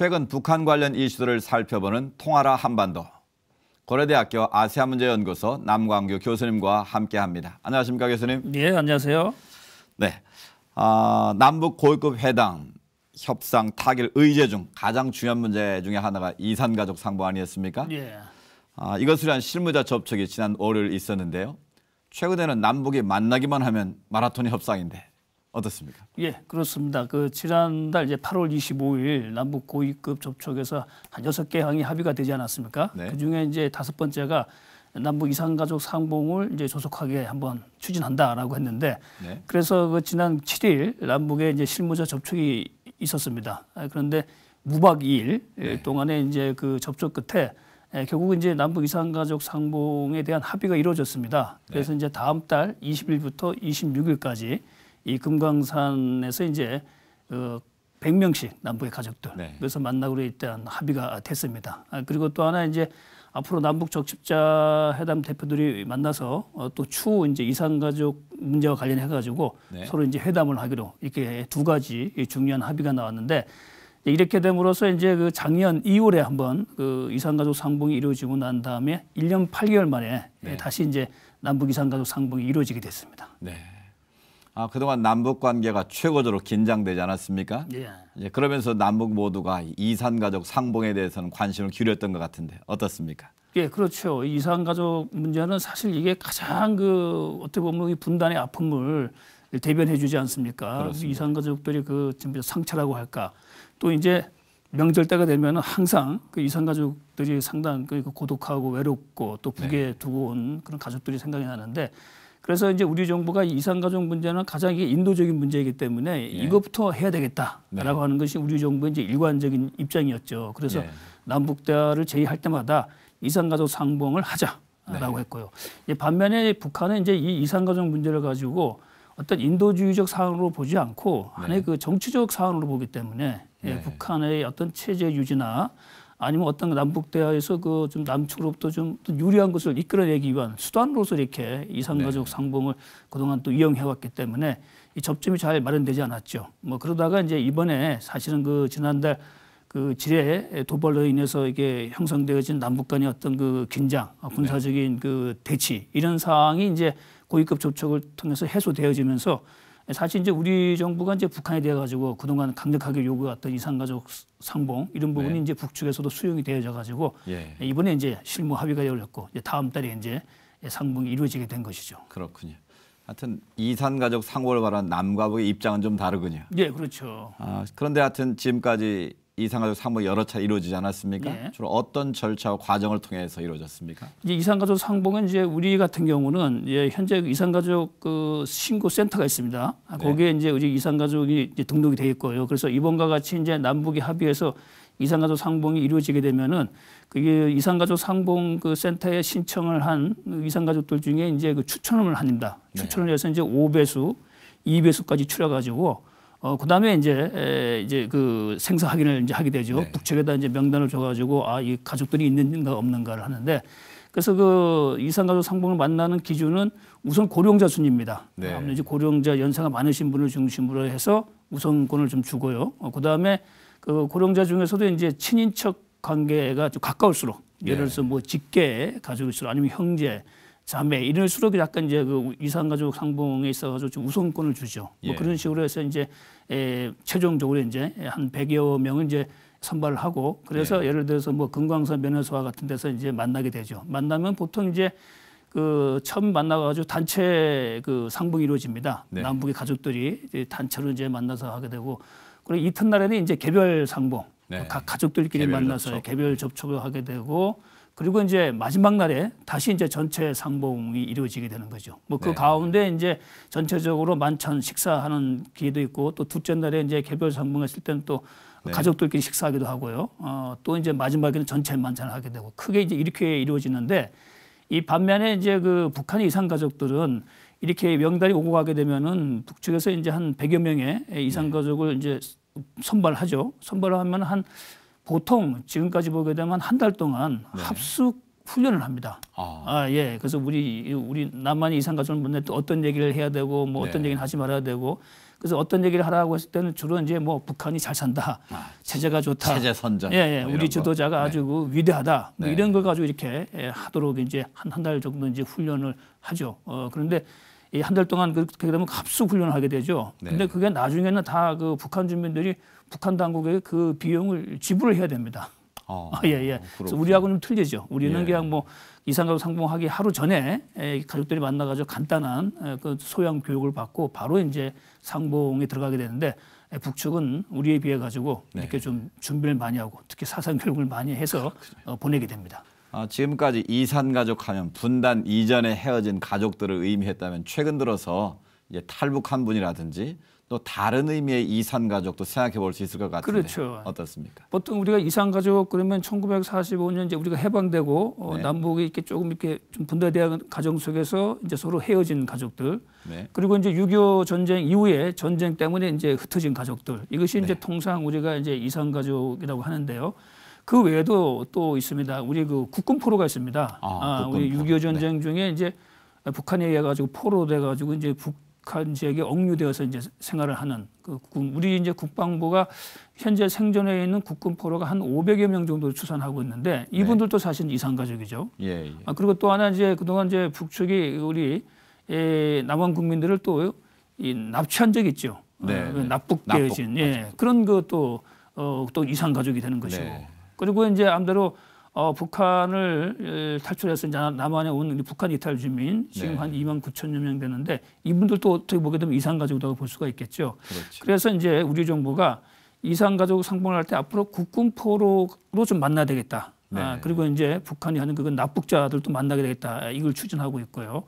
최근 북한 관련 이슈들을 살펴보는 통하라 한반도. 고려대학교 아시아문제연구소 남광규 교수님과 함께합니다. 안녕하십니까 교수님? 네, 안녕하세요. 네, 남북 고위급 회담 협상 타결 의제 중 가장 중요한 문제 중에 하나가 이산가족 상봉 아니었습니까? 예. 이것을 위한 실무자 접촉이 지난 월요일 있었는데요. 최근에는 남북이 만나기만 하면 마라톤 협상인데 어떻습니까? 예, 그렇습니다. 지난달 이제 8월 25일 남북 고위급 접촉에서 한 6개 항이 합의가 되지 않았습니까? 네. 그중에 이제 5번째가 남북 이산가족 상봉을 이제 조속하게 한번 추진한다라고 했는데, 네. 그래서 지난 7일 남북의 이제 실무자 접촉이 있었습니다. 그런데 무박 2일 네. 동안에 이제 그 접촉 끝에 결국 이제 남북 이산가족 상봉에 대한 합의가 이루어졌습니다. 그래서 이제 다음 달 20일부터 26일까지 이 금강산에서 이제 100명씩 남북의 가족들 그래서 만나기로 일단 합의가 됐습니다. 그리고 또 하나 이제 앞으로 남북 적십자 회담 대표들이 만나서 또 추후 이제 이산가족 문제와 관련해 가지고 서로 이제 회담을 하기로 이렇게 두 가지 중요한 합의가 나왔는데, 이렇게 됨으로써 이제 작년 2월에 한번 이산가족 상봉이 이루어지고 난 다음에 1년 8개월 만에 다시 이제 남북 이산가족 상봉이 이루어지게 됐습니다. 네. 그동안 남북 관계가 최고조로 긴장되지 않았습니까? 예. 그러면서 남북 모두가 이산가족 상봉에 대해서는 관심을 기울였던 것 같은데 어떻습니까? 예, 그렇죠. 이산가족 문제는 사실 이게 가장 어떻게 보면 이 분단의 아픔을 대변해주지 않습니까? 그렇습니다. 이산가족들이 지금 상처라고 할까? 또 이제 명절 때가 되면 항상 이산가족들이 상당 고독하고 외롭고 또 북에 두고 온 그런 가족들이 생각이 나는데, 그래서 이제 우리 정부가 이산가족 문제는 가장 이게 인도적인 문제이기 때문에 이것부터 해야 되겠다라고 하는 것이 우리 정부의 이제 일관적인 입장이었죠. 그래서 남북 대화를 제의할 때마다 이산가족 상봉을 하자라고 했고요. 반면에 북한은 이제 이 이산가족 문제를 가지고 어떤 인도주의적 사안으로 보지 않고 하나의 정치적 사안으로 보기 때문에 북한의 어떤 체제 유지나 아니면 어떤 남북 대화에서 좀 남측으로부터 좀 유리한 것을 이끌어내기 위한 수단으로서 이렇게 이산가족 상봉을 그동안 또 이용해왔기 때문에 이 접점이 잘 마련되지 않았죠. 그러다가 이제 이번에 사실은 지난달 지뢰 도발로 인해서 이게 형성되어진 남북 간의 어떤 긴장, 군사적인 대치 이런 상황이 이제 고위급 접촉을 통해서 해소되어지면서 사실 이제 우리 정부가 이제 북한에 대해 가지고 그동안 강력하게 요구했던 이산가족 상봉 이런 부분이 이제 북측에서도 수용이 되어져 가지고 이번에 이제 실무 합의가 열렸고 이제 다음 달에 이제 상봉이 이루어지게 된 것이죠. 그렇군요. 하여튼 이산가족 상봉을 바란 남과 북의 입장은 좀 다르군요. 예, 그렇죠. 그런데 하여튼 지금까지 이산가족 상봉이 여러 차례 이루어지지 않았습니까? 주로 어떤 절차와 과정을 통해서 이루어졌습니까? 이제 이산가족 상봉은 이제 우리 같은 경우는 현재 이산가족 신고 센터가 있습니다. 거기에 이제 우리 이산가족이 이제 등록이 돼 있고요. 그래서 이번과 같이 이제 남북이 합의해서 이산가족 상봉이 이루어지게 되면은 그게 이산가족 상봉 센터에 신청을 한 이산가족들 중에 이제 추천을 합니다. 추천을 해서 이제 5배수, 2배수까지 추려가지고 그다음에 이제 생사 확인을 이제 하게 되죠. 북측에다 이제 명단을 줘가지고 이 가족들이 있는가 없는가를 하는데, 그래서 이산가족 상봉을 만나는 기준은 우선 고령자 순입니다. 아무래도 고령자 연세가 많으신 분을 중심으로 해서 우선권을 좀 주고요. 그다음에 고령자 중에서도 이제 친인척 관계가 좀 가까울수록 예를 들어서 직계 가족일수록 아니면 형제, 자매 이럴수록 약간 이제 이산가족 상봉에 있어가지고 좀 우선권을 주죠. 그런 식으로 해서 이제 최종적으로 이제 한 100여 명을 이제 선발을 하고, 그래서 예를 들어서 금강산 면회소와 같은 데서 이제 만나게 되죠. 만나면 보통 이제 처음 만나가지고 단체 상봉이 이루어집니다. 남북의 가족들이 이제 단체로 이제 만나서 하게 되고, 그리고 이튿날에는 이제 개별 상봉, 각 가족들끼리 만나서 개별 접촉을 하게 되고, 그리고 이제 마지막 날에 다시 이제 전체 상봉이 이루어지게 되는 거죠. 그 가운데 이제 전체적으로 만찬 식사하는 기회도 있고, 또 둘째 날에 이제 개별 상봉했을 때는 또 가족들끼리 식사하기도 하고요. 또 이제 마지막에는 전체 만찬을 하게 되고, 크게 이제 이렇게 이루어지는데, 이 반면에 이제 북한의 이산가족들은 이렇게 명단이 오고 가게 되면은 북측에서 이제 한 100여 명의 이산가족을 이제 선발하죠. 선발을 하면 보통 지금까지 보게 되면 한 달 동안 합숙 훈련을 합니다. 예. 그래서 우리 남한이 이산가족을 만날 때 어떤 얘기를 해야 되고 뭐 어떤 얘기는 하지 말아야 되고 그래서 어떤 얘기를 하라고 했을 때는 주로 이제 뭐 북한이 잘 산다, 체제가 좋다, 체제 선전, 예, 뭐 우리 지도자가 아주 그 위대하다, 뭐 네. 이런 걸 가지고 이렇게 하도록 이제 한 달 정도 이제 훈련을 하죠. 그런데 이 한 달 동안 그렇게 되면 합숙 훈련을 하게 되죠. 네. 근데 그게 나중에는 다 그 북한 주민들이 북한 당국에 그 비용을 지불을 해야 됩니다. 예. 그래서 우리하고는 틀리죠. 우리는 그냥 뭐 이산가족 상봉하기 하루 전에 가족들이 만나가지고 간단한 그 소양 교육을 받고 바로 이제 상봉에 들어가게 되는데 북측은 우리에 비해 가지고 이렇게 좀 준비를 많이 하고 특히 사상 교육을 많이 해서 보내게 됩니다. 지금까지 이산가족 하면 분단 이전에 헤어진 가족들을 의미했다면 최근 들어서 이제 탈북한 분이라든지 또 다른 의미의 이산가족도 생각해 볼 수 있을 것 같은데 그렇죠. 어떻습니까? 보통 우리가 이산가족 그러면 1945년 이제 우리가 해방되고 남북이 이렇게 조금 이렇게 좀 분단된 가정 속에서 이제 서로 헤어진 가족들 그리고 이제 6.25 전쟁 이후에 전쟁 때문에 이제 흩어진 가족들 이것이 이제 통상 우리가 이제 이산가족이라고 하는데요. 그 외에도 또 있습니다. 우리 그 국군 포로가 있습니다. 우리 6.25 전쟁 중에 이제 북한에 의해 가지고 포로돼 가지고 이제 북한 지역에 억류되어서 이제 생활을 하는 그 우리 이제 국방부가 현재 생존해 있는 국군 포로가 한 500여 명 정도 추산하고 있는데 이분들도 사실 이산가족이죠. 그리고 또 하나 이제 그동안 이제 북측이 우리 남한 국민들을 또 납치한 적이 있죠. 납북되어진 그런 것도 또 이산가족이 되는 것이고. 그리고 이제 암대로 북한을 탈출해서 이제 남한에 온 북한 이탈 주민 지금 한 2만 9천여 명 되는데 이분들도 어떻게 보게 되면 이산가족이라고 볼 수가 있겠죠. 그래서 이제 우리 정부가 이산가족 상봉을 할 때 앞으로 국군 포로로 좀 만나야 되겠다. 그리고 이제 북한이 하는 그건 납북자들도 만나게 되겠다. 이걸 추진하고 있고요.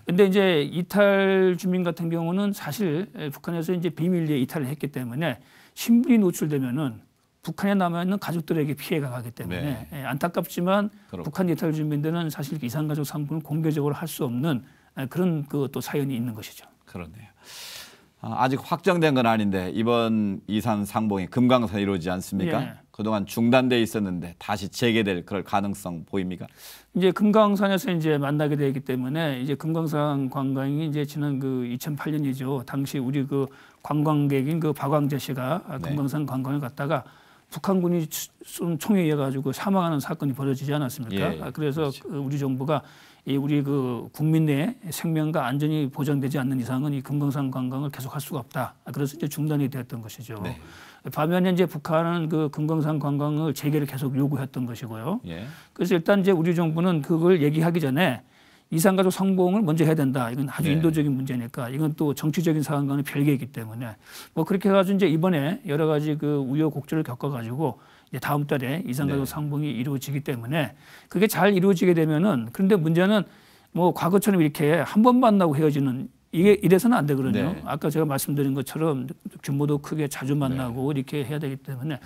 근데 이제 이탈 주민 같은 경우는 사실 북한에서 이제 비밀리에 이탈을 했기 때문에 신분이 노출되면은 북한에 남아있는 가족들에게 피해가 가기 때문에 안타깝지만 북한 이탈 주민들은 사실 이산가족 상봉을 공개적으로 할 수 없는 그런 그 또 사연이 있는 것이죠. 그렇네요. 아직 확정된 건 아닌데 이번 이산 상봉이 금강산에 이루어지지 않습니까? 그동안 중단돼 있었는데 다시 재개될 그럴 가능성 보입니까? 이제 금강산에서 이제 만나게 되기 때문에 이제 금강산 관광이 이제 지난 그 2008년이죠. 당시 우리 그 관광객인 그 박광재 씨가 금강산 관광을 갔다가 북한군이 쏜 총에 의해 가지고 사망하는 사건이 벌어지지 않았습니까? 그래서 우리 정부가 우리 그 국민 내 생명과 안전이 보장되지 않는 이상은 이 금강산 관광을 계속할 수가 없다. 그래서 이제 중단이 되었던 것이죠. 반면에 이제 북한은 그 금강산 관광을 재개를 계속 요구했던 것이고요. 그래서 일단 이제 우리 정부는 그걸 얘기하기 전에 이산가족 상봉을 먼저 해야 된다. 이건 아주 인도적인 문제니까 이건 또 정치적인 사안과는 별개이기 때문에 뭐 그렇게 해가지고 이제 이번에 여러 가지 그 우여곡절을 겪어가지고 이제 다음 달에 이산가족 상봉이 이루어지기 때문에 그게 잘 이루어지게 되면은 그런데 문제는 뭐 과거처럼 이렇게 한 번 만나고 헤어지는 이게 이래서는 안 되거든요. 아까 제가 말씀드린 것처럼 규모도 크게 자주 만나고 이렇게 해야 되기 때문에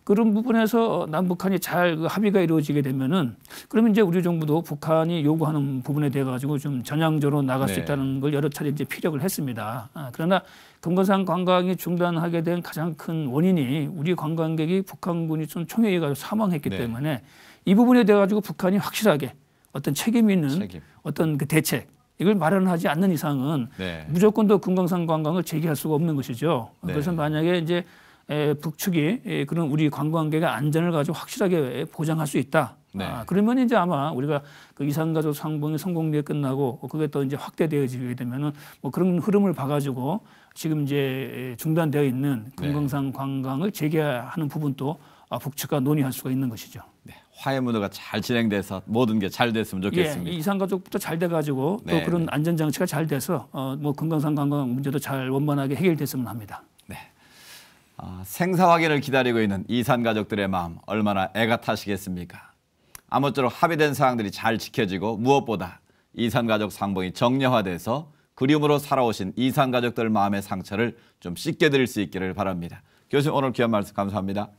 그런 부분에서 남북한이 잘 합의가 이루어지게 되면은 그러면 이제 우리 정부도 북한이 요구하는 부분에 대해 가지고 좀 전향적으로 나갈 수 있다는 걸 여러 차례 이제 피력을 했습니다. 그러나 금강산 관광이 중단하게 된 가장 큰 원인이 우리 관광객이 북한군이 좀 총에 의해 가지고 사망했기 때문에 이 부분에 대해 가지고 북한이 확실하게 어떤 책임 있는 어떤 그 대책 이걸 마련하지 않는 이상은 무조건 더 금강산 관광을 재개할 수가 없는 것이죠. 그래서 만약에 이제 북측이 그런 우리 관광객의 안전을 가지고 확실하게 보장할 수 있다. 그러면 이제 아마 우리가 그 이산가족 상봉이 성공리에 끝나고 그게 또 이제 확대되어지게 되면은 뭐 그런 흐름을 봐가지고 지금 이제 중단되어 있는 금강산 관광을 재개하는 부분도 북측과 논의할 수가 있는 것이죠. 화해 문화가 잘 진행돼서 모든 게 잘 됐으면 좋겠습니다. 이산가족부터 잘 돼가지고 또 그런 안전장치가 잘 돼서 뭐 금강산 관광 문제도 잘 원만하게 해결됐으면 합니다. 생사 확인을 기다리고 있는 이산 가족들의 마음 얼마나 애가 타시겠습니까? 아무쪼록 합의된 사항들이 잘 지켜지고 무엇보다 이산 가족 상봉이 정례화돼서 그리움으로 살아오신 이산 가족들 마음의 상처를 좀 씻겨드릴 수 있기를 바랍니다. 교수님 오늘 귀한 말씀 감사합니다.